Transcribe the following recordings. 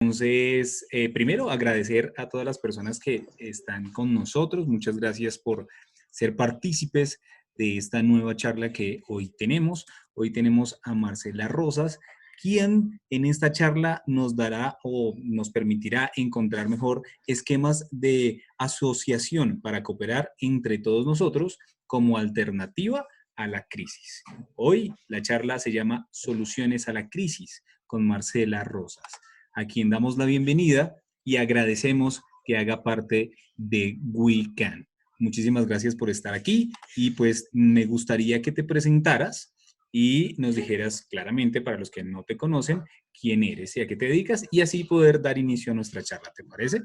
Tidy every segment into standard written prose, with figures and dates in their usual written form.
Entonces, primero agradecer a todas las personas que están con nosotros. Muchas gracias por ser partícipes de esta nueva charla que hoy tenemos. Hoy tenemos a Marcela Rosas, quien en esta charla nos dará o nos permitirá encontrar mejor esquemas de asociación para cooperar entre todos nosotros como alternativa a la crisis. Hoy la charla se llama Soluciones a la crisis con Marcela Rosas, a quien damos la bienvenida y agradecemos que haga parte de We Can. Muchísimas gracias por estar aquí y pues me gustaría que te presentaras y nos dijeras claramente, para los que no te conocen, quién eres y a qué te dedicas, y así poder dar inicio a nuestra charla. ¿Te parece?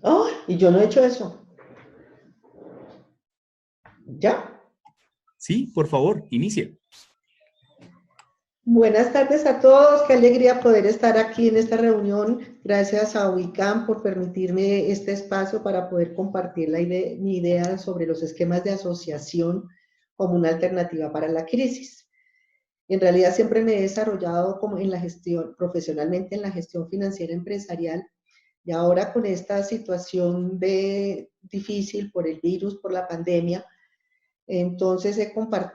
Oh, y yo no he hecho eso. ¿Ya? Sí, por favor, inicia. Buenas tardes a todos, qué alegría poder estar aquí en esta reunión. Gracias a WeCan por permitirme este espacio para poder compartir mi idea sobre los esquemas de asociación como una alternativa para la crisis. En realidad siempre me he desarrollado como en la gestión, profesionalmente en la gestión financiera empresarial, y ahora con esta situación difícil por el virus, por la pandemia. Entonces,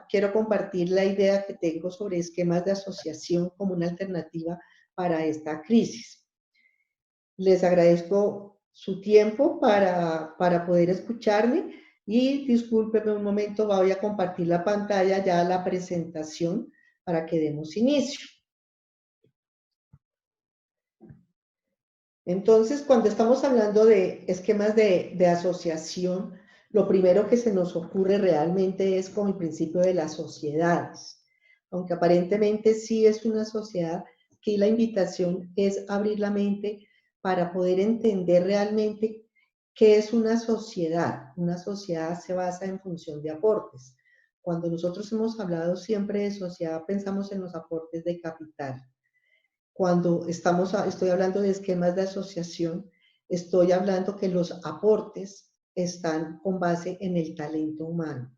quiero compartir la idea que tengo sobre esquemas de asociación como una alternativa para esta crisis. Les agradezco su tiempo para poder escucharme y discúlpenme un momento, voy a compartir la pantalla, ya la presentación, para que demos inicio. Entonces, cuando estamos hablando de esquemas de asociación, lo primero que se nos ocurre realmente es como el principio de las sociedades. Aunque aparentemente sí es una sociedad, aquí la invitación es abrir la mente para poder entender realmente qué es una sociedad. Una sociedad se basa en función de aportes. Cuando nosotros hemos hablado siempre de sociedad, pensamos en los aportes de capital. Cuando estoy hablando de esquemas de asociación, estoy hablando que los aportes están con base en el talento humano.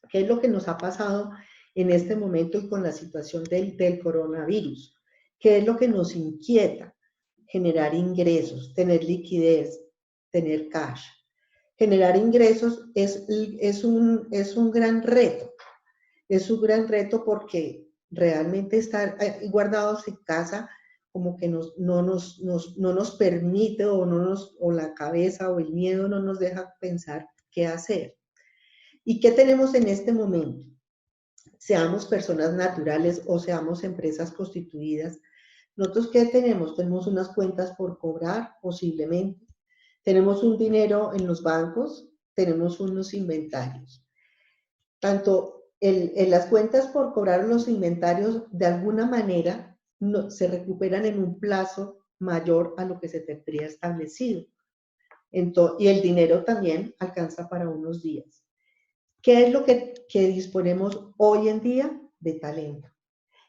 ¿Qué es lo que nos ha pasado en este momento y con la situación del coronavirus? ¿Qué es lo que nos inquieta? Generar ingresos, tener liquidez, tener cash. Generar ingresos es un gran reto. Es un gran reto porque realmente estar guardados en casa como que no nos permite o la cabeza o el miedo no nos deja pensar qué hacer. ¿Y qué tenemos en este momento? Seamos personas naturales o seamos empresas constituidas. ¿Nosotros qué tenemos? Tenemos unas cuentas por cobrar, posiblemente. Tenemos un dinero en los bancos, tenemos unos inventarios. Tanto en las cuentas por cobrar los inventarios, de alguna manera, se recuperan en un plazo mayor a lo que se tendría establecido. Y el dinero también alcanza para unos días. ¿Qué es lo que disponemos hoy en día? De talento.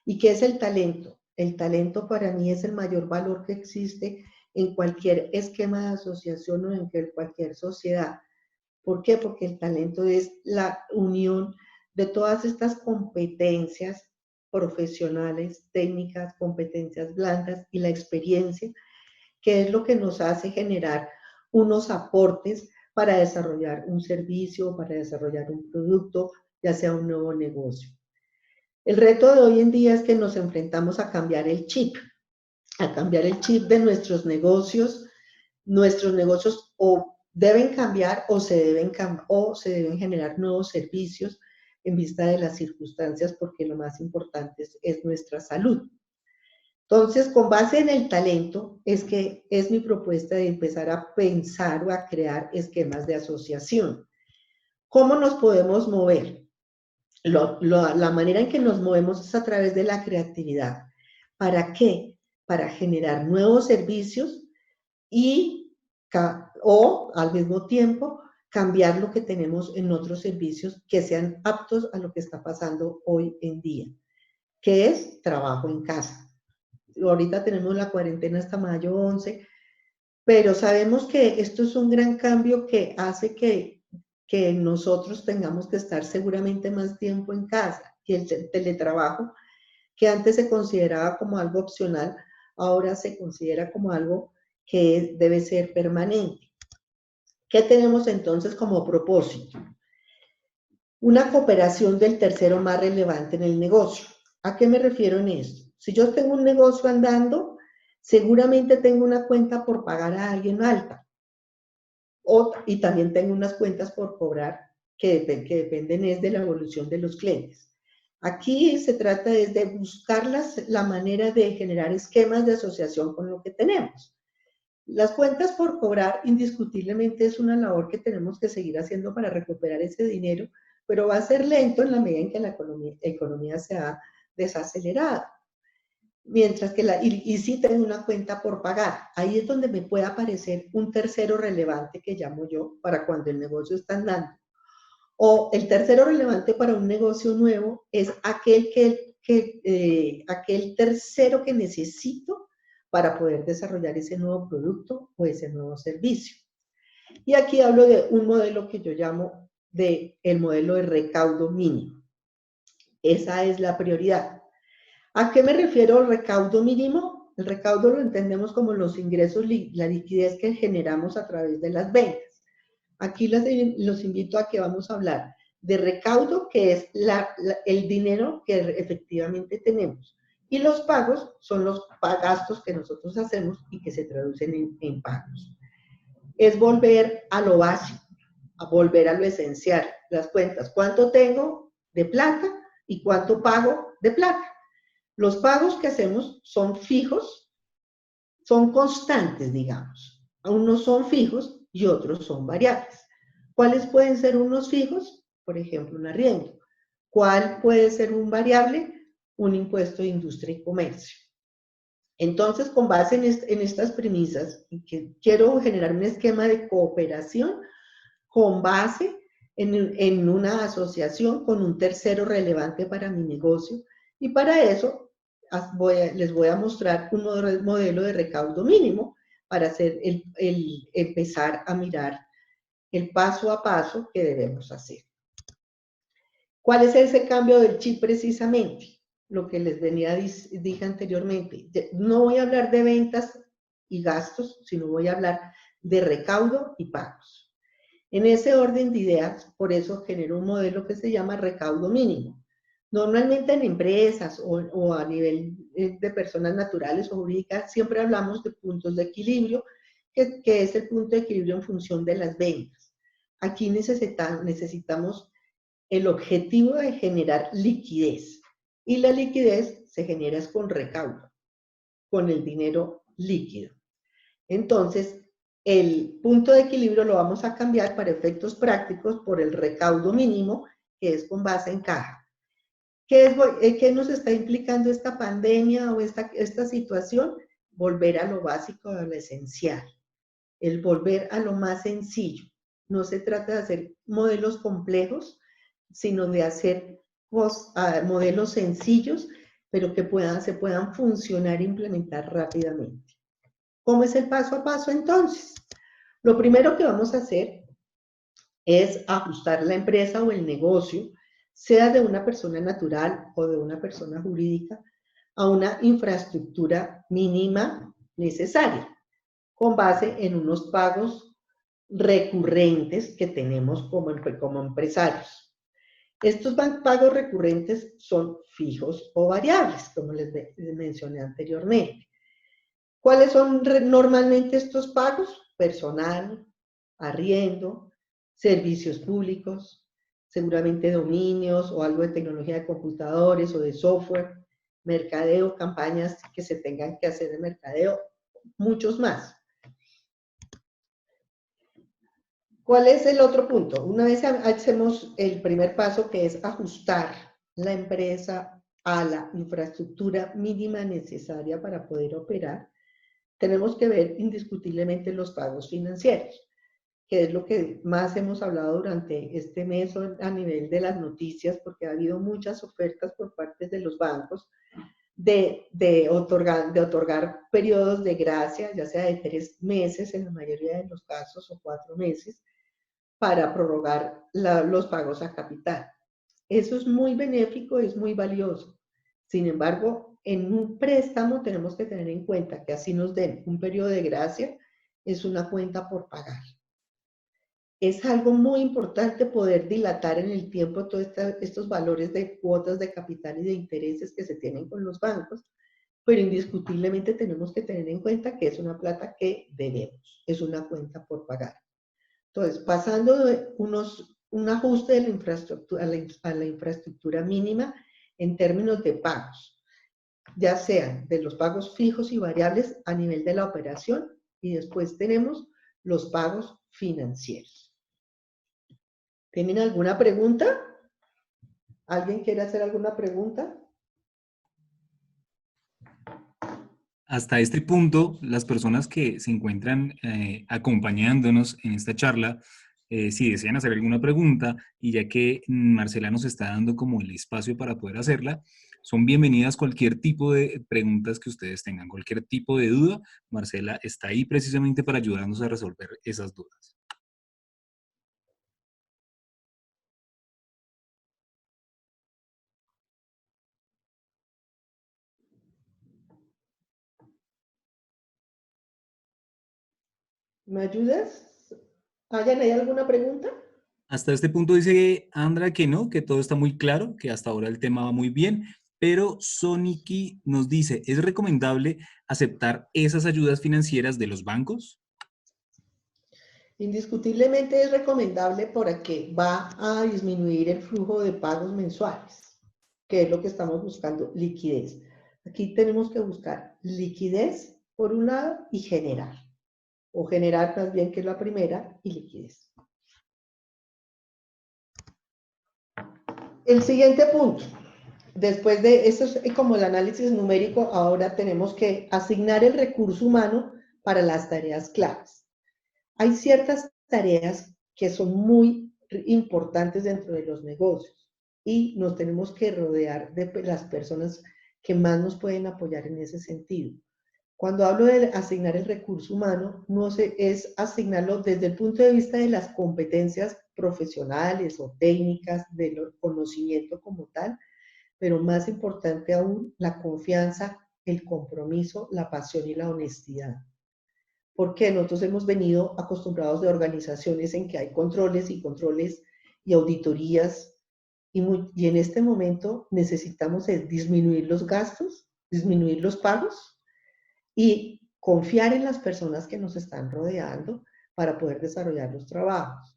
¿Y qué es el talento? El talento para mí es el mayor valor que existe en cualquier esquema de asociación o en cualquier sociedad. ¿Por qué? Porque el talento es la unión de todas estas competencias profesionales, técnicas, competencias blandas y la experiencia, que es lo que nos hace generar unos aportes para desarrollar un servicio, para desarrollar un producto, ya sea un nuevo negocio. El reto de hoy en día es que nos enfrentamos a cambiar el chip de nuestros negocios o deben cambiar o se deben generar nuevos servicios en vista de las circunstancias, porque lo más importante es nuestra salud. Entonces, con base en el talento, es mi propuesta de empezar a pensar o a crear esquemas de asociación. ¿Cómo nos podemos mover? La manera en que nos movemos es a través de la creatividad. ¿Para qué? Para generar nuevos servicios o al mismo tiempo cambiar lo que tenemos en otros servicios que sean aptos a lo que está pasando hoy en día, que es trabajo en casa. Ahorita tenemos la cuarentena hasta mayo 11, pero sabemos que esto es un gran cambio que hace que nosotros tengamos que estar seguramente más tiempo en casa, y el teletrabajo, que antes se consideraba como algo opcional, ahora se considera como algo que debe ser permanente. ¿Qué tenemos entonces como propósito? Una cooperación del tercero más relevante en el negocio. ¿A qué me refiero en esto? Si yo tengo un negocio andando, seguramente tengo una cuenta por pagar a alguien alta. Y también tengo unas cuentas por cobrar que dependen es de la evolución de los clientes. Aquí se trata de buscar la manera de generar esquemas de asociación con lo que tenemos. Las cuentas por cobrar indiscutiblemente es una labor que tenemos que seguir haciendo para recuperar ese dinero, pero va a ser lento en la medida en que la economía se ha desacelerado. Mientras que y sí tengo una cuenta por pagar. Ahí es donde me puede aparecer un tercero relevante que llamo yo para cuando el negocio está andando. O el tercero relevante para un negocio nuevo es aquel tercero que necesito para poder desarrollar ese nuevo producto o ese nuevo servicio. Y aquí hablo de un modelo que yo llamo el modelo de recaudo mínimo. Esa es la prioridad. ¿A qué me refiero al recaudo mínimo? El recaudo lo entendemos como los ingresos, la liquidez que generamos a través de las ventas. Aquí los invito a que vamos a hablar de recaudo, que es el dinero que efectivamente tenemos. Y los pagos son los gastos que nosotros hacemos y que se traducen en pagos. Es volver a lo básico, a volver a lo esencial, las cuentas. ¿Cuánto tengo de plata y cuánto pago de plata? Los pagos que hacemos son fijos, son constantes, digamos. Unos son fijos y otros son variables. ¿Cuáles pueden ser unos fijos? Por ejemplo, un arriendo. ¿Cuál puede ser un variable? Un impuesto de industria y comercio. Entonces, con base en estas premisas, quiero generar un esquema de cooperación con base en una asociación con un tercero relevante para mi negocio, y para eso les voy a mostrar un modelo de recaudo mínimo para empezar a mirar el paso a paso que debemos hacer. ¿Cuál es ese cambio del chip precisamente? Lo que les dije anteriormente. No voy a hablar de ventas y gastos, sino voy a hablar de recaudo y pagos. En ese orden de ideas, por eso genero un modelo que se llama recaudo mínimo. Normalmente en empresas o a nivel de personas naturales o jurídicas siempre hablamos de puntos de equilibrio, que es el punto de equilibrio en función de las ventas. Aquí necesitamos el objetivo de generar liquidez, y la liquidez se genera con recaudo, con el dinero líquido. Entonces, el punto de equilibrio lo vamos a cambiar para efectos prácticos por el recaudo mínimo, que es con base en caja. ¿Qué nos está implicando esta pandemia o esta situación? Volver a lo básico, a lo esencial. El volver a lo más sencillo. No se trata de hacer modelos complejos, sino de hacer modelos sencillos, pero que se puedan funcionar e implementar rápidamente. ¿Cómo es el paso a paso entonces? Lo primero que vamos a hacer es ajustar la empresa o el negocio, sea de una persona natural o de una persona jurídica, a una infraestructura mínima necesaria, con base en unos pagos recurrentes que tenemos como empresarios. Estos pagos recurrentes son fijos o variables, como les mencioné anteriormente. ¿Cuáles son normalmente estos pagos? Personal, arriendo, servicios públicos, seguramente dominios o algo de tecnología de computadores o de software, mercadeo, campañas que se tengan que hacer de mercadeo, muchos más. ¿Cuál es el otro punto? Una vez hacemos el primer paso, que es ajustar la empresa a la infraestructura mínima necesaria para poder operar, tenemos que ver indiscutiblemente los pagos financieros, que es lo que más hemos hablado durante este mes a nivel de las noticias, porque ha habido muchas ofertas por parte de los bancos de otorgar periodos de gracia, ya sea de 3 meses en la mayoría de los casos o 4 meses, para prorrogar los pagos a capital. Eso es muy benéfico, es muy valioso. Sin embargo, en un préstamo tenemos que tener en cuenta que así nos den un periodo de gracia, es una cuenta por pagar. Es algo muy importante poder dilatar en el tiempo todos estos valores de cuotas de capital y de intereses que se tienen con los bancos, pero indiscutiblemente tenemos que tener en cuenta que es una plata que debemos, es una cuenta por pagar. Entonces, pasando de un ajuste de la infraestructura, a la infraestructura mínima en términos de pagos, ya sean de los pagos fijos y variables a nivel de la operación, y después tenemos los pagos financieros. ¿Tienen alguna pregunta? ¿Alguien quiere hacer alguna pregunta? Hasta este punto, las personas que se encuentran acompañándonos en esta charla, si desean hacer alguna pregunta, y ya que Marcela nos está dando como el espacio para poder hacerla, son bienvenidas cualquier tipo de preguntas que ustedes tengan, cualquier tipo de duda. Marcela está ahí precisamente para ayudarnos a resolver esas dudas. ¿Me ayudas? ¿Hay alguna pregunta? Hasta este punto dice Andra que no, que todo está muy claro, que hasta ahora el tema va muy bien, pero Soniki nos dice, ¿es recomendable aceptar esas ayudas financieras de los bancos? Indiscutiblemente es recomendable porque va a disminuir el flujo de pagos mensuales, que es lo que estamos buscando, liquidez. Aquí tenemos que buscar liquidez por un lado y generar, o generar más bien que es la primera, y liquidez. El siguiente punto, después de esto es como el análisis numérico, ahora tenemos que asignar el recurso humano para las tareas claves. Hay ciertas tareas que son muy importantes dentro de los negocios y nos tenemos que rodear de las personas que más nos pueden apoyar en ese sentido. Cuando hablo de asignar el recurso humano, no es asignarlo desde el punto de vista de las competencias profesionales o técnicas, del conocimiento como tal, pero más importante aún, la confianza, el compromiso, la pasión y la honestidad. Porque nosotros hemos venido acostumbrados de organizaciones en que hay controles y auditorías, y en este momento necesitamos disminuir los gastos, disminuir los pagos y confiar en las personas que nos están rodeando para poder desarrollar los trabajos.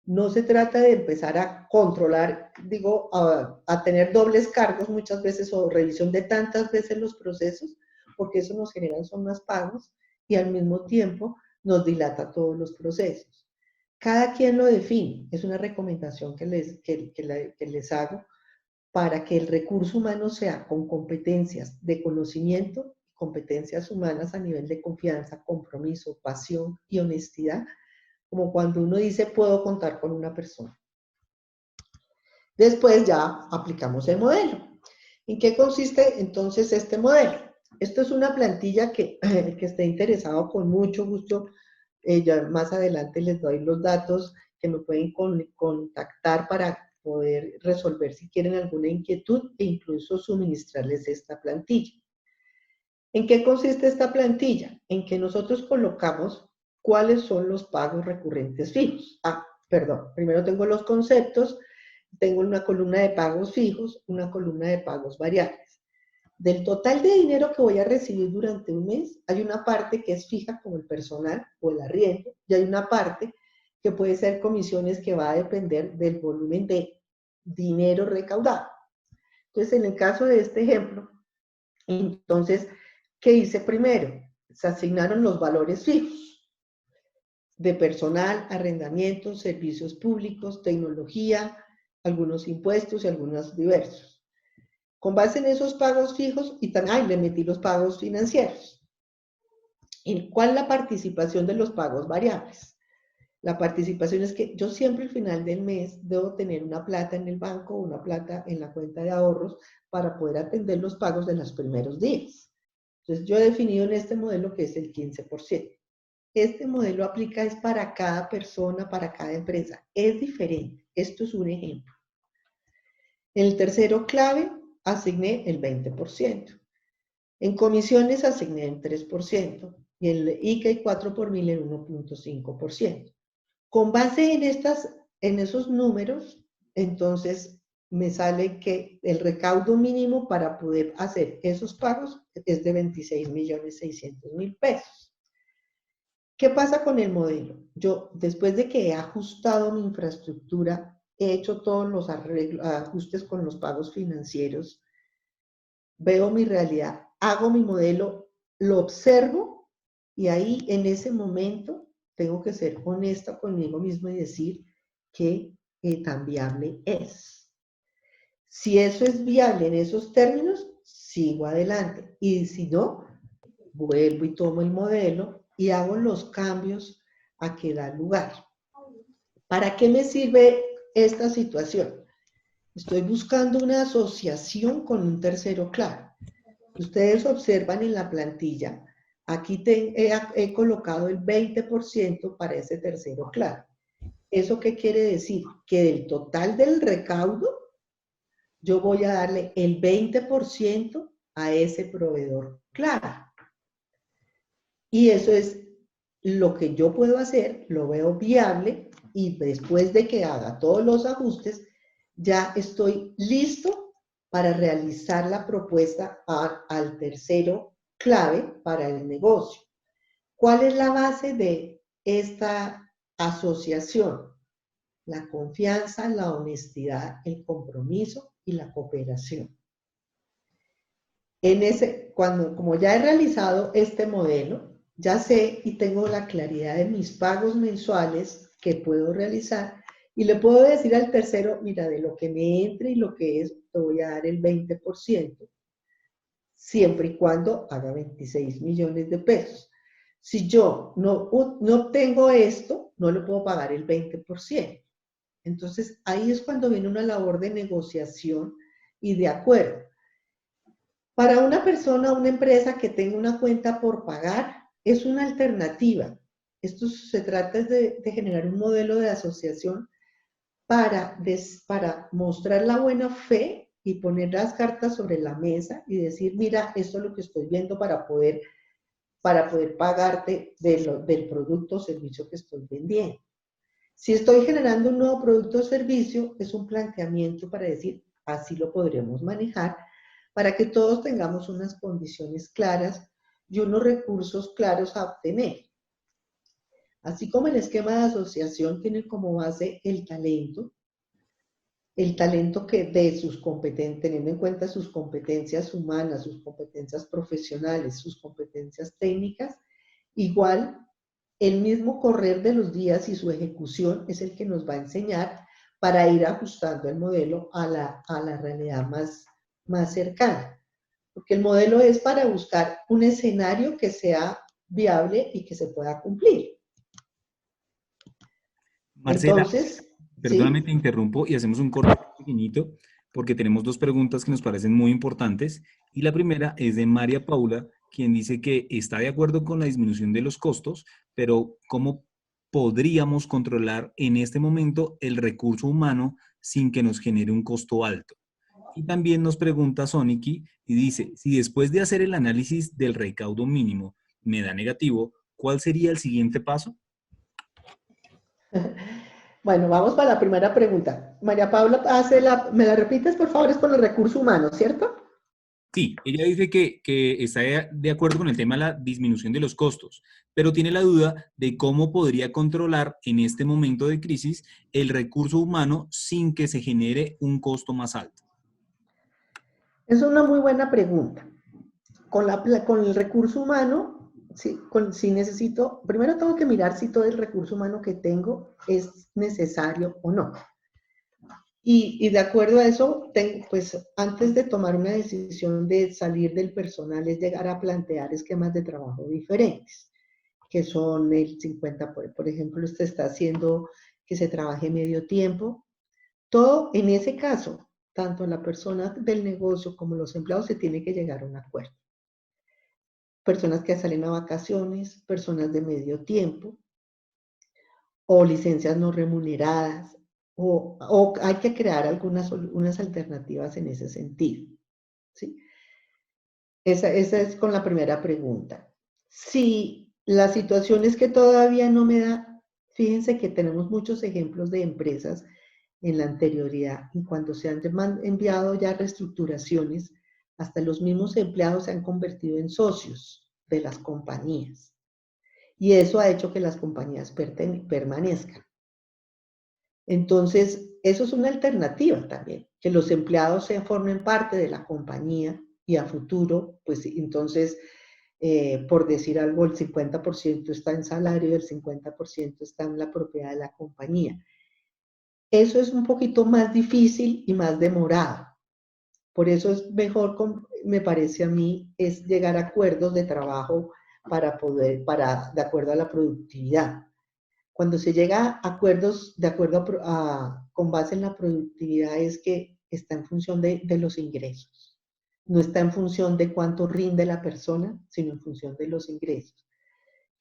No se trata de empezar a controlar, digo, a tener dobles cargos muchas veces o revisión de tantas veces los procesos, porque eso nos genera son más pagos y al mismo tiempo nos dilata todos los procesos. Cada quien lo define, es una recomendación que les hago para que el recurso humano sea con competencias de conocimiento, competencias humanas a nivel de confianza, compromiso, pasión y honestidad, como cuando uno dice puedo contar con una persona. Después ya aplicamos el modelo. ¿En qué consiste entonces este modelo? Esto es una plantilla que el que esté interesado con mucho gusto, ya más adelante les doy los datos que me pueden contactar para poder resolver si quieren alguna inquietud e incluso suministrarles esta plantilla. ¿En qué consiste esta plantilla? En que nosotros colocamos cuáles son los pagos recurrentes fijos. Perdón, primero tengo los conceptos, tengo una columna de pagos fijos, una columna de pagos variables. Del total de dinero que voy a recibir durante un mes, hay una parte que es fija como el personal o el arriendo, y hay una parte que puede ser comisiones que va a depender del volumen de dinero recaudado. Entonces, en el caso de este ejemplo, entonces, ¿qué hice primero? Se asignaron los valores fijos de personal, arrendamientos, servicios públicos, tecnología, algunos impuestos y algunos diversos. Con base en esos pagos fijos, y le metí los pagos financieros. ¿En cuál la participación de los pagos variables? La participación es que yo siempre al final del mes debo tener una plata en el banco o una plata en la cuenta de ahorros para poder atender los pagos de los primeros días. Entonces, yo he definido en este modelo que es el 15%. Este modelo aplica es para cada persona, para cada empresa. Es diferente. Esto es un ejemplo. En el tercero clave, asigné el 20%. En comisiones asigné el 3% y el ICA 4 por mil el 1.5%. Con base en esos números, entonces me sale que el recaudo mínimo para poder hacer esos pagos es de 26.600.000 pesos. ¿Qué pasa con el modelo? Yo, después de que he ajustado mi infraestructura, he hecho todos los ajustes con los pagos financieros, veo mi realidad, hago mi modelo, lo observo y ahí en ese momento tengo que ser honesta conmigo mismo y decir qué tan viable es. Si eso es viable en esos términos, sigo adelante. Y si no, vuelvo y tomo el modelo y hago los cambios a que da lugar. ¿Para qué me sirve esta situación? Estoy buscando una asociación con un tercero claro. Ustedes observan en la plantilla, aquí he colocado el 20% para ese tercero claro. ¿Eso qué quiere decir? Que del total del recaudo, yo voy a darle el 20% a ese proveedor claro. Y eso es lo que yo puedo hacer, lo veo viable y después de que haga todos los ajustes, ya estoy listo para realizar la propuesta al tercero clave para el negocio. ¿Cuál es la base de esta asociación? La confianza, la honestidad, el compromiso y la cooperación. Como ya he realizado este modelo, ya sé y tengo la claridad de mis pagos mensuales que puedo realizar y le puedo decir al tercero, mira, de lo que me entre y lo que es, te voy a dar el 20%, siempre y cuando haga 26 millones de pesos. Si yo no obtengo esto, no le puedo pagar el 20%. Entonces, ahí es cuando viene una labor de negociación y de acuerdo. Para una persona, una empresa que tenga una cuenta por pagar, es una alternativa. Esto se trata de generar un modelo de asociación para mostrar la buena fe y poner las cartas sobre la mesa y decir, mira, esto es lo que estoy viendo para poder pagarte del producto o servicio que estoy vendiendo. Si estoy generando un nuevo producto o servicio, es un planteamiento para decir, así lo podremos manejar, para que todos tengamos unas condiciones claras y unos recursos claros a obtener. Así como el esquema de asociación tiene como base el talento que de sus competencias, teniendo en cuenta sus competencias humanas, sus competencias profesionales, sus competencias técnicas, igual el mismo correr de los días y su ejecución es el que nos va a enseñar para ir ajustando el modelo a la realidad más cercana. Porque el modelo es para buscar un escenario que sea viable y que se pueda cumplir. Marcela, Entonces, perdóname, te ¿sí? interrumpo y hacemos un corte pequeñito porque tenemos dos preguntas que nos parecen muy importantes. Y la primera es de María Paula, quien dice que está de acuerdo con la disminución de los costos, pero ¿cómo podríamos controlar en este momento el recurso humano sin que nos genere un costo alto? Y también nos pregunta Soniki y dice, si después de hacer el análisis del recaudo mínimo me da negativo, ¿cuál sería el siguiente paso? Bueno, vamos para la primera pregunta. María Paula ¿me la repites por favor? Es con el recurso humano, ¿cierto? Sí, ella dice que está de acuerdo con el tema de la disminución de los costos, pero tiene la duda de cómo podría controlar en este momento de crisis el recurso humano sin que se genere un costo más alto. Es una muy buena pregunta. Con el recurso humano, si necesito, primero tengo que mirar si todo el recurso humano que tengo es necesario o no. Y de acuerdo a eso, pues antes de tomar una decisión de salir del personal es llegar a plantear esquemas de trabajo diferentes, que son el 50, por ejemplo, usted está haciendo que se trabaje medio tiempo. Todo en ese caso, tanto la persona del negocio como los empleados se tiene que llegar a un acuerdo. Personas que salen a vacaciones, personas de medio tiempo, o licencias no remuneradas, o hay que crear unas alternativas en ese sentido, ¿sí? Esa es con la primera pregunta. Si la situación es que todavía no me da, fíjense que tenemos muchos ejemplos de empresas en la anterioridad y cuando se han enviado ya reestructuraciones, hasta los mismos empleados se han convertido en socios de las compañías. Y eso ha hecho que las compañías permanezcan. Entonces, eso es una alternativa también, que los empleados se formen parte de la compañía y a futuro, pues entonces, por decir algo, el 50% está en salario y el 50% está en la propiedad de la compañía. Eso es un poquito más difícil y más demorado. Por eso es mejor, me parece a mí, es llegar a acuerdos de trabajo de acuerdo a la productividad. Cuando se llega a acuerdos de acuerdo con base en la productividad es que está en función de los ingresos. No está en función de cuánto rinde la persona, sino en función de los ingresos.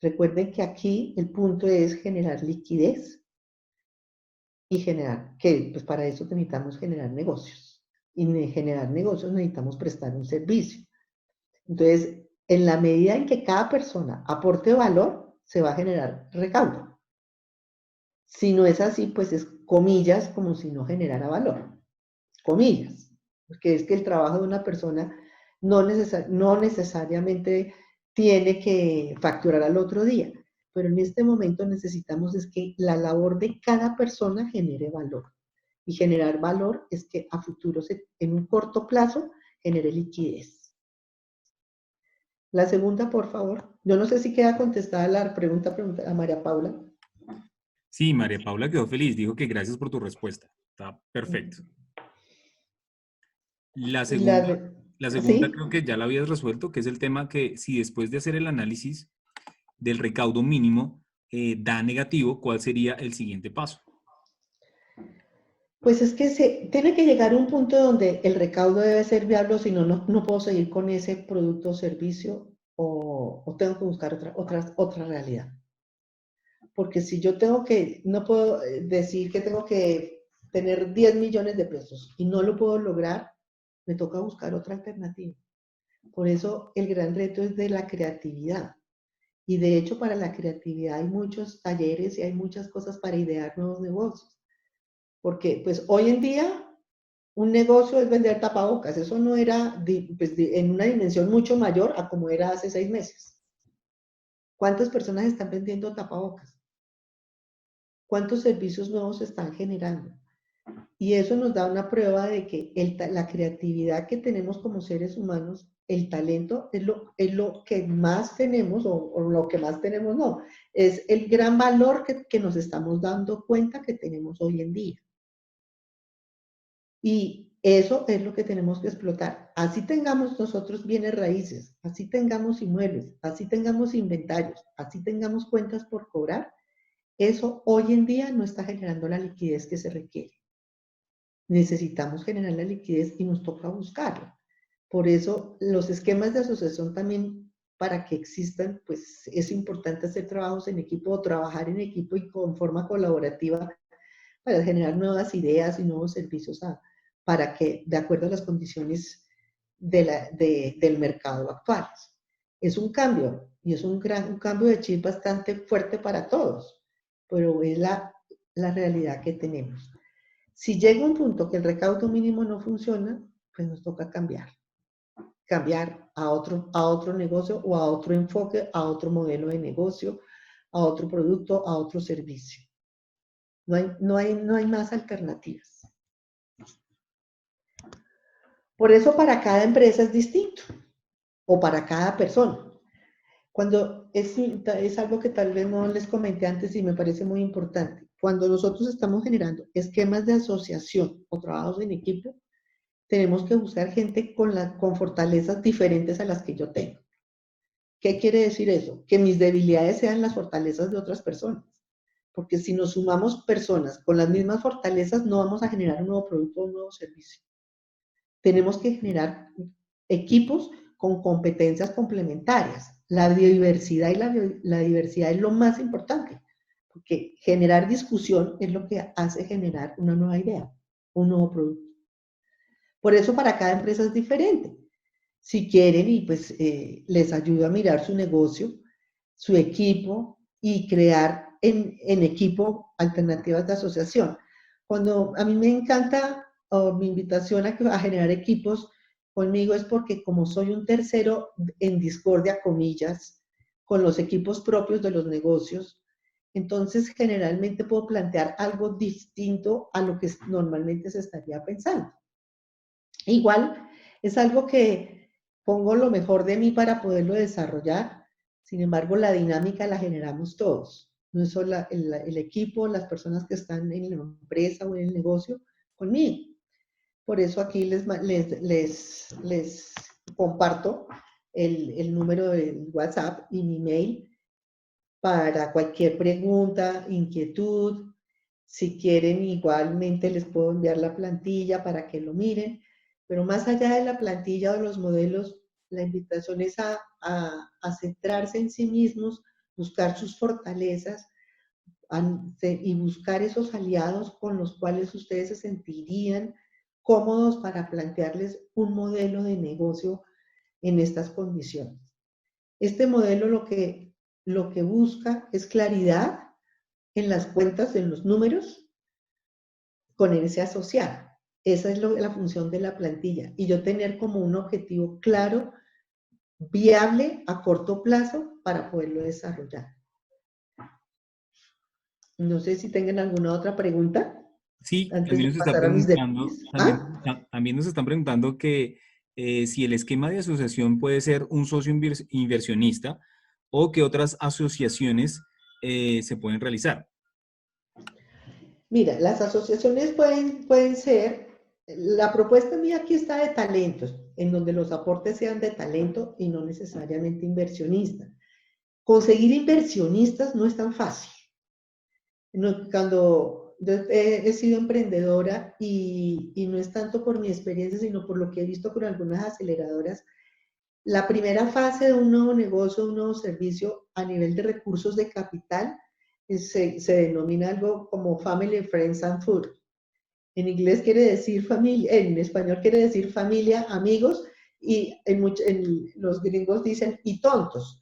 Recuerden que aquí el punto es generar liquidez y pues para eso necesitamos generar negocios. Y de generar negocios necesitamos prestar un servicio. Entonces, en la medida en que cada persona aporte valor, se va a generar recaudo. Si no es así, pues es comillas, como si no generara valor. Comillas. Porque es que el trabajo de una persona no necesariamente tiene que facturar al otro día. Pero en este momento necesitamos es que la labor de cada persona genere valor. Y generar valor es que a futuro, en un corto plazo, genere liquidez. La segunda, por favor. Yo no sé si queda contestada la pregunta a María Paula. Sí, María Paula quedó feliz, dijo que gracias por tu respuesta. Está perfecto. La segunda ¿Sí? creo que ya la habías resuelto, que es el tema que si después de hacer el análisis del recaudo mínimo da negativo, ¿cuál sería el siguiente paso? Pues es que tiene que llegar a un punto donde el recaudo debe ser viable, si no, no puedo seguir con ese producto o servicio o tengo que buscar otra realidad. Porque si yo no puedo decir que tengo que tener 10 millones de pesos y no lo puedo lograr, me toca buscar otra alternativa. Por eso el gran reto es de la creatividad. Y de hecho para la creatividad hay muchos talleres y hay muchas cosas para idear nuevos negocios. Porque pues hoy en día un negocio es vender tapabocas. Eso no era en una dimensión mucho mayor a como era hace 6 meses. ¿Cuántas personas están vendiendo tapabocas? ¿Cuántos servicios nuevos se están generando? Y eso nos da una prueba de que la creatividad que tenemos como seres humanos, el talento es lo que más tenemos, o lo que más tenemos no, es el gran valor que nos estamos dando cuenta que tenemos hoy en día. Y eso es lo que tenemos que explotar. Así tengamos nosotros bienes raíces, así tengamos inmuebles, así tengamos inventarios, así tengamos cuentas por cobrar, eso hoy en día no está generando la liquidez que se requiere. Necesitamos generar la liquidez y nos toca buscarla. Por eso los esquemas de asociación también, para que existan, pues es importante hacer trabajos en equipo o trabajar en equipo y con forma colaborativa para generar nuevas ideas y nuevos servicios para que, de acuerdo a las condiciones del mercado actual. Es un cambio y es un cambio de chip bastante fuerte para todos, pero es la realidad que tenemos. Si llega un punto que el recaudo mínimo no funciona, pues nos toca cambiar a otro negocio o a otro enfoque, a otro modelo de negocio, a otro producto, a otro servicio. No hay más alternativas. Por eso para cada empresa es distinto o para cada persona. Cuando es algo que tal vez no les comenté antes y me parece muy importante. Cuando nosotros estamos generando esquemas de asociación o trabajos en equipo, tenemos que buscar gente con fortalezas diferentes a las que yo tengo. ¿Qué quiere decir eso? Que mis debilidades sean las fortalezas de otras personas. Porque si nos sumamos personas con las mismas fortalezas, no vamos a generar un nuevo producto o un nuevo servicio. Tenemos que generar equipos con competencias complementarias. La biodiversidad y la diversidad es lo más importante, porque generar discusión es lo que hace generar una nueva idea, un nuevo producto. Por eso para cada empresa es diferente. si quieren, y pues les ayudo a mirar su negocio, su equipo y crear en equipo alternativas de asociación. Cuando a mí me encanta, o mi invitación a generar equipos conmigo es porque como soy un tercero en discordia, comillas, con los equipos propios de los negocios, entonces generalmente puedo plantear algo distinto a lo que normalmente se estaría pensando. Igual es algo que pongo lo mejor de mí para poderlo desarrollar, sin embargo la dinámica la generamos todos, no es solo el equipo, las personas que están en la empresa o en el negocio conmigo. Por eso aquí les comparto el número de WhatsApp y mi mail para cualquier pregunta, inquietud. Si quieren, igualmente les puedo enviar la plantilla para que lo miren. Pero más allá de la plantilla o de los modelos, la invitación es a centrarse en sí mismos, buscar sus fortalezas y buscar esos aliados con los cuales ustedes se sentirían cómodos para plantearles un modelo de negocio en estas condiciones. Este modelo lo que busca es claridad en las cuentas, en los números, con ese asociado. Esa es la función de la plantilla. Y yo tener como un objetivo claro, viable a corto plazo para poderlo desarrollar. No sé si tengan alguna otra pregunta Sí, antes de también nos está pasar a mis preguntando, detalles. también, también nos están preguntando que si el esquema de asociación puede ser un socio inversionista o que otras asociaciones se pueden realizar. Mira, las asociaciones pueden ser, la propuesta mía aquí está de talentos, en donde los aportes sean de talento y no necesariamente inversionistas. Conseguir inversionistas no es tan fácil. Cuando yo he sido emprendedora y no es tanto por mi experiencia, sino por lo que he visto con algunas aceleradoras, la primera fase de un nuevo negocio, un nuevo servicio a nivel de recursos de capital, se denomina algo como Family, Friends and Food. En inglés quiere decir familia, en español quiere decir familia, amigos, y los gringos dicen y tontos.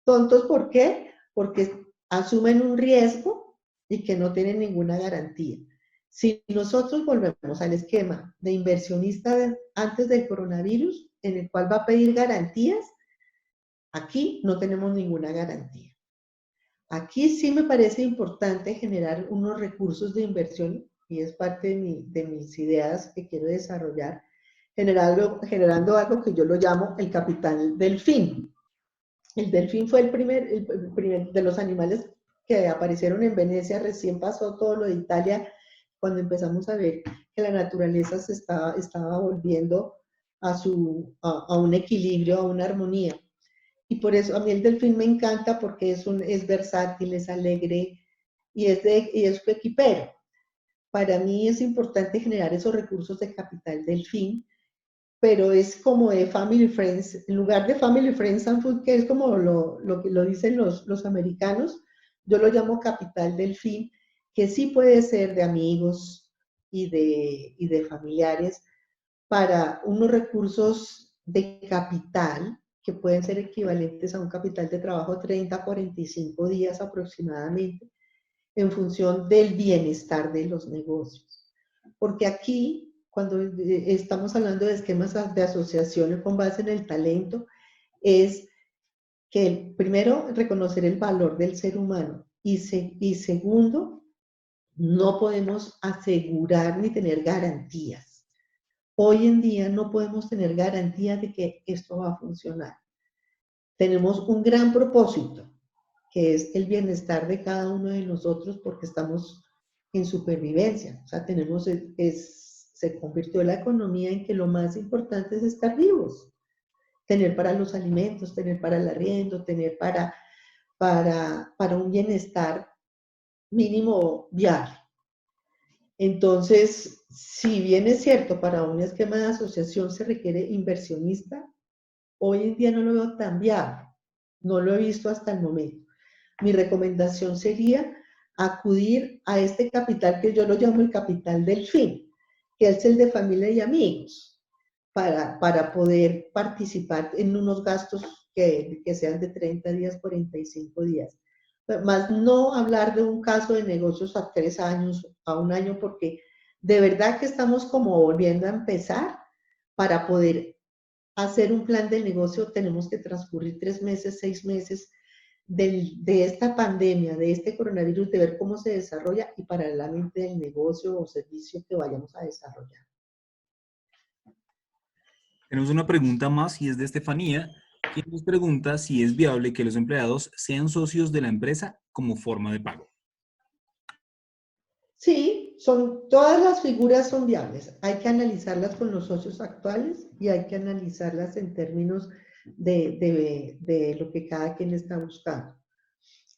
¿Tontos por qué? Porque asumen un riesgo y que no tienen ninguna garantía. Si nosotros volvemos al esquema de inversionista antes del coronavirus, en el cual va a pedir garantías, aquí no tenemos ninguna garantía. Aquí sí me parece importante generar unos recursos de inversión, y es parte de mis ideas que quiero desarrollar, generando algo que yo lo llamo el capital delfín. El delfín fue el primer de los animales que aparecieron en Venecia, recién pasó todo lo de Italia, cuando empezamos a ver que la naturaleza estaba volviendo a un equilibrio, a una armonía. Y por eso a mí el delfín me encanta porque es versátil, es alegre y es equipero. Para mí es importante generar esos recursos de capital delfín, pero es como de Family Friends, en lugar de Family Friends and Food, que es como lo que lo dicen los americanos, yo lo llamo capital delfín, que sí puede ser de amigos y de familiares para unos recursos de capital que pueden ser equivalentes a un capital de trabajo 30 a 45 días aproximadamente, en función del bienestar de los negocios. Porque aquí, cuando estamos hablando de esquemas de asociación con base en el talento, es que primero reconocer el valor del ser humano y segundo, no podemos asegurar ni tener garantías. Hoy en día no podemos tener garantías de que esto va a funcionar. Tenemos un gran propósito, que es el bienestar de cada uno de nosotros porque estamos en supervivencia. O sea, se convirtió la economía en que lo más importante es estar vivos. Tener para los alimentos, tener para el arriendo, tener para un bienestar mínimo viable. Entonces, si bien es cierto, para un esquema de asociación se requiere inversionista, hoy en día no lo veo tan viable. No lo he visto hasta el momento. Mi recomendación sería acudir a este capital que yo lo llamo el capital delfín, que es el de familia y amigos, para poder participar en unos gastos que sean de 30 días, 45 días. Más no hablar de un caso de negocios a 3 años, a 1 año, porque de verdad que estamos como volviendo a empezar. Para poder hacer un plan de negocio tenemos que transcurrir 3 meses, 6 meses de esta pandemia, de este coronavirus, de ver cómo se desarrolla y paralelamente el negocio o servicio que vayamos a desarrollar. Tenemos una pregunta más y es de Estefanía, quien nos pregunta si es viable que los empleados sean socios de la empresa como forma de pago. Sí, todas las figuras son viables. Hay que analizarlas con los socios actuales y hay que analizarlas en términos de lo que cada quien está buscando.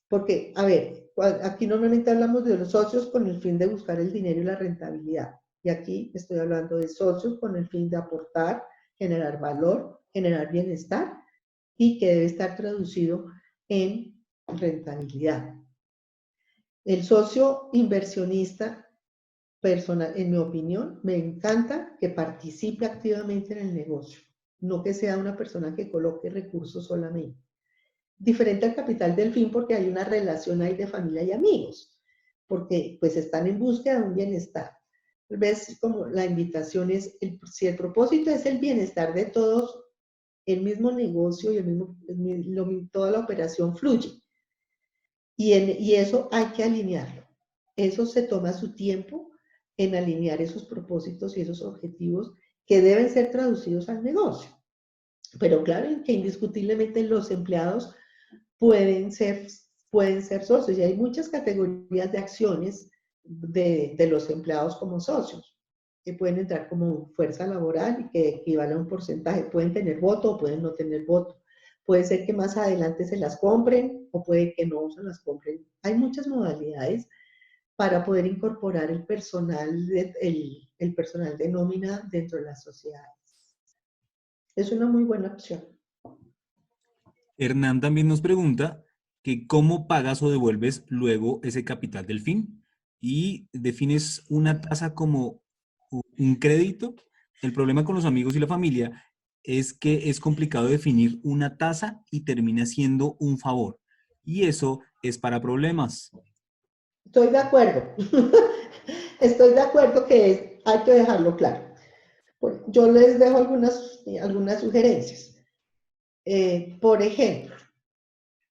Porque, a ver, aquí normalmente hablamos de los socios con el fin de buscar el dinero y la rentabilidad. Y aquí estoy hablando de socios con el fin de aportar, generar valor, generar bienestar y que debe estar traducido en rentabilidad. El socio inversionista, en mi opinión, me encanta que participe activamente en el negocio, no que sea una persona que coloque recursos solamente. Diferente al capital del fin porque hay una relación ahí de familia y amigos, porque pues están en búsqueda de un bienestar. Tal vez como la invitación es, si el propósito es el bienestar de todos, el mismo negocio y toda la operación fluye. Y eso hay que alinearlo. Eso se toma su tiempo en alinear esos propósitos y esos objetivos que deben ser traducidos al negocio. Pero claro que indiscutiblemente los empleados pueden ser socios y hay muchas categorías de acciones de los empleados como socios que pueden entrar como fuerza laboral y que equivalen a un porcentaje. Pueden tener voto o pueden no tener voto. Puede ser que más adelante se las compren o puede que no se las compren. Hay muchas modalidades para poder incorporar el personal de nómina dentro de las sociedades. Es una muy buena opción. Hernán también nos pregunta que cómo pagas o devuelves luego ese capital del fin y defines una tasa como un crédito. El problema con los amigos y la familia es que es complicado definir una tasa y termina siendo un favor. Y eso es para problemas. Estoy de acuerdo. Estoy de acuerdo que hay que dejarlo claro. Yo les dejo algunas sugerencias. Por ejemplo,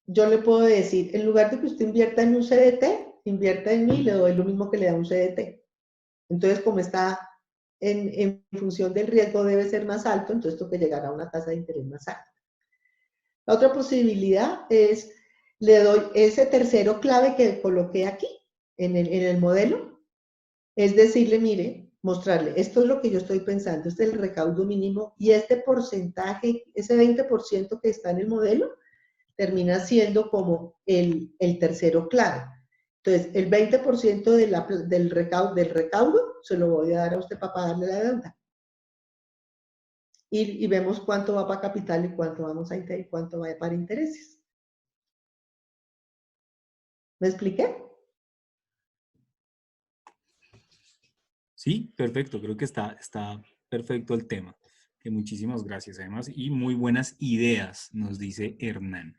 yo le puedo decir, en lugar de que usted invierta en un CDT, invierta en mí, le doy lo mismo que le da un CDT. Entonces, como está en función del riesgo debe ser más alto, entonces toca llegar a una tasa de interés más alta. La otra posibilidad es, le doy ese tercero clave que coloqué aquí, en el modelo, es decirle, mire, mostrarle, esto es lo que yo estoy pensando, este es el recaudo mínimo y este porcentaje, ese 20% que está en el modelo, termina siendo como el tercero clave. Entonces, el 20% del recaudo se lo voy a dar a usted para pagarle la deuda. Y vemos cuánto va para capital y cuánto va para intereses. ¿Me expliqué? Sí, perfecto. Creo que está perfecto el tema. Que muchísimas gracias además y muy buenas ideas, nos dice Hernán.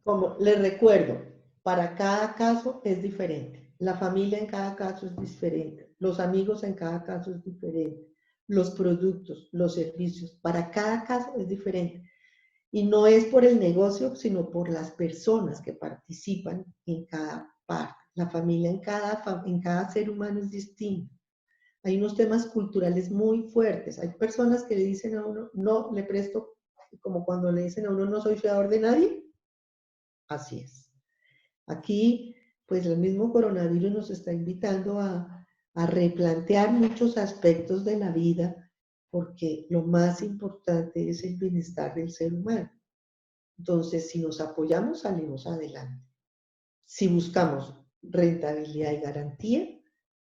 Como les recuerdo, para cada caso es diferente. La familia en cada caso es diferente. Los amigos en cada caso es diferente. Los productos, los servicios, para cada caso es diferente. Y no es por el negocio, sino por las personas que participan en cada parte. La familia en cada ser humano es distinta. Hay unos temas culturales muy fuertes. Hay personas que le dicen a uno, no le presto, como cuando le dicen a uno, no soy fiador de nadie. Así es. Aquí, pues el mismo coronavirus nos está invitando a replantear muchos aspectos de la vida, porque lo más importante es el bienestar del ser humano. Entonces, si nos apoyamos, salimos adelante. Si buscamos rentabilidad y garantía,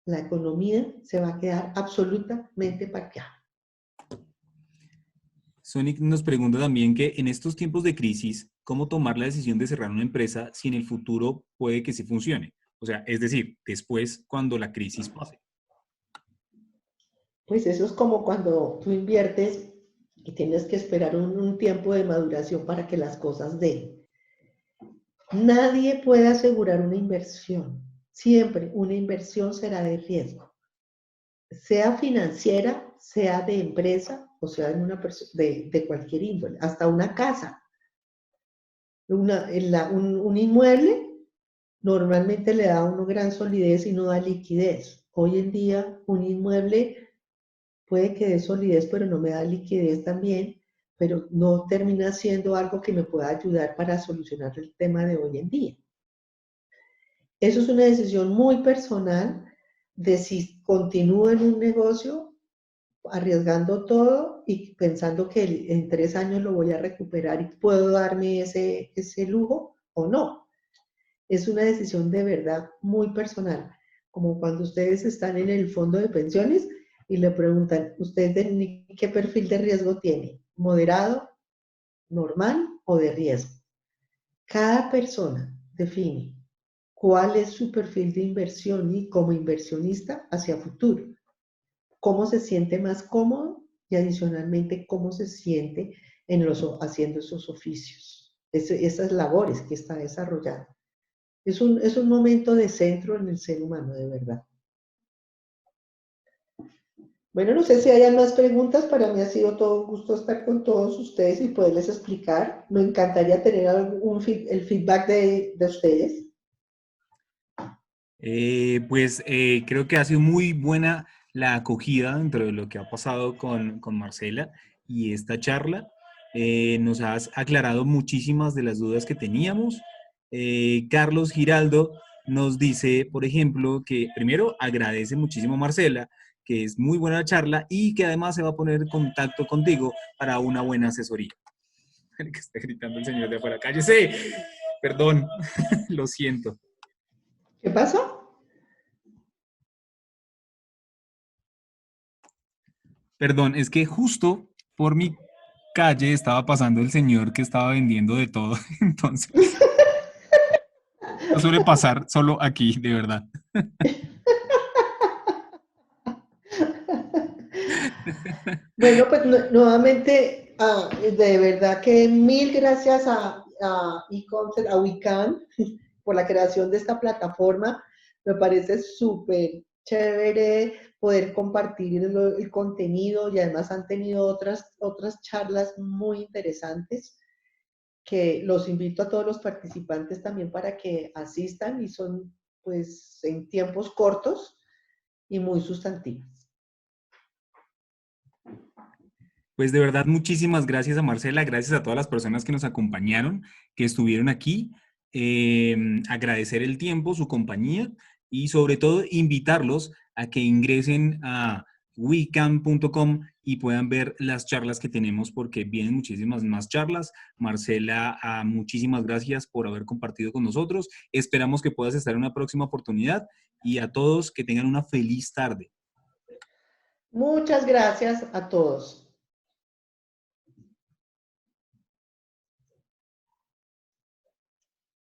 la economía se va a quedar absolutamente parqueada. Sonic nos pregunta también que en estos tiempos de crisis, ¿cómo tomar la decisión de cerrar una empresa si en el futuro puede que sí funcione? O sea, es decir, después cuando la crisis pase. Pues eso es como cuando tú inviertes y tienes que esperar un tiempo de maduración para que las cosas den. Nadie puede asegurar una inversión. Siempre una inversión será de riesgo, sea financiera, sea de empresa o sea de cualquier índole, hasta una casa. Un inmueble normalmente le da a uno gran solidez y no da liquidez. Hoy en día un inmueble puede que dé solidez, pero no me da liquidez también, pero no termina siendo algo que me pueda ayudar para solucionar el tema de hoy en día. Eso es una decisión muy personal de si continúo en un negocio arriesgando todo y pensando que en 3 años lo voy a recuperar y puedo darme ese lujo o no. Es una decisión de verdad muy personal, como cuando ustedes están en el fondo de pensiones y le preguntan, ¿usted qué perfil de riesgo tiene? ¿Moderado, normal o de riesgo? Cada persona define cuál es su perfil de inversión y como inversionista hacia futuro, cómo se siente más cómodo y adicionalmente cómo se siente haciendo esos oficios, esas labores que está desarrollando. Es un momento de centro en el ser humano, de verdad. Bueno, no sé si hayan más preguntas. Para mí ha sido todo un gusto estar con todos ustedes y poderles explicar. Me encantaría tener el feedback de ustedes. Creo que ha sido muy buena la acogida dentro de lo que ha pasado con Marcela y esta charla. Nos has aclarado muchísimas de las dudas que teníamos. Carlos Giraldo nos dice, por ejemplo, que primero agradece muchísimo a Marcela, que es muy buena la charla y que además se va a poner en contacto contigo para una buena asesoría. Que está gritando el señor de afuera. ¡Cállese! Perdón, lo siento. ¿Qué pasó? Perdón, es que justo por mi calle estaba pasando el señor que estaba vendiendo de todo. Entonces, no suele pasar solo aquí, de verdad. Bueno, pues nuevamente, de verdad que mil gracias a eConcept, a WeCan, por la creación de esta plataforma. Me parece súper chévere poder compartir el contenido y además han tenido otras charlas muy interesantes que los invito a todos los participantes también para que asistan y son pues en tiempos cortos y muy sustantivos. Pues de verdad, muchísimas gracias a Marcela, gracias a todas las personas que nos acompañaron, que estuvieron aquí. Agradecer el tiempo, su compañía y sobre todo invitarlos a que ingresen a wecam.com y puedan ver las charlas que tenemos porque vienen muchísimas más charlas. Marcela, muchísimas gracias por haber compartido con nosotros. Esperamos que puedas estar en una próxima oportunidad y a todos que tengan una feliz tarde. Muchas gracias a todos.